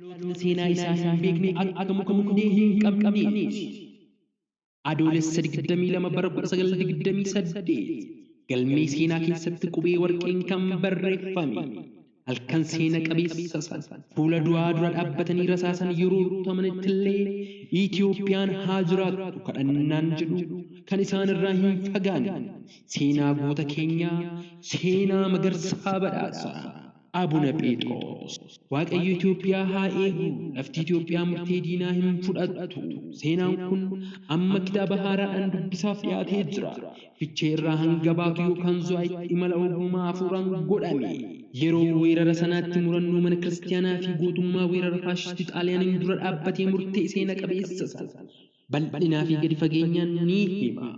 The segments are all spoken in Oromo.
dhalootni seenaa isaa hin beekne akka muka mundee hin qabneef. Adoolessa 22 bara 1928 galmee seenaa keessatti qubee warqeen kan barreeffame. Halkan seena qabeessa fuula du'aa dura dhaabbatanii rasaasan yeroo rutamanittillee Itoophiyaan haa jiraattu kadhannaan jedhu kan isaan irraa hin fagaanne seenaa goota keenyaa seenaa magarsaa badhaasaa Abuna Phexros Waaqayyo Itoophiyaa haa eegu lafti Itoophiyaa murtee diinaa hin fudhattu seenaan kun amma kitaaba haaraadhaan dubbisaaf dhiyaatee jira fichee irraa hanga baatu yookaan zu'aa imala ogummaa hafuuraan godhame yeroo weerara sanaatti murannoo mana kiristaanaa fi gootummaa weerara faashistii xaaliyaaniin dura dhaabbatee murtee seena qabeessa bal'inaa fi gadi fageenyaan ni hima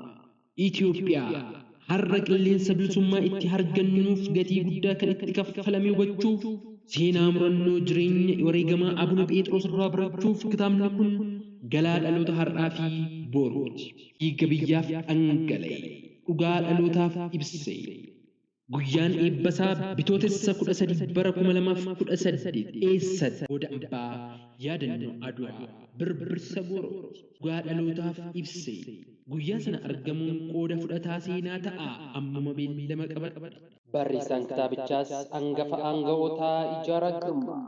Itoophiyaa har'a qilleensa bilisummaa itti argannuuf gatii guddaa kan itti kaffalame hubachuuf seenaa murannoo jireenya wareegamaa Abuna Phexros irraa barachuuf kitaabni kun galaa dhaloota har'aa fi boruuti dhiiga biyyaaf dhangala'e dhugaa dhalootaaf ibse guyyaan eebbasaa bitootessa 13 bara 2018 eessatti booda abbaa yaadannoo Adwaa birbirsa Gooroo dhugaa dhalootaaf ibse guyyaa sana argamuun qooda fudhataa seenaa ta'a ammuma beellama qabadha. Barreessaan kitaabichaas hangafa aanga'ootaa Ijaara Girmaa.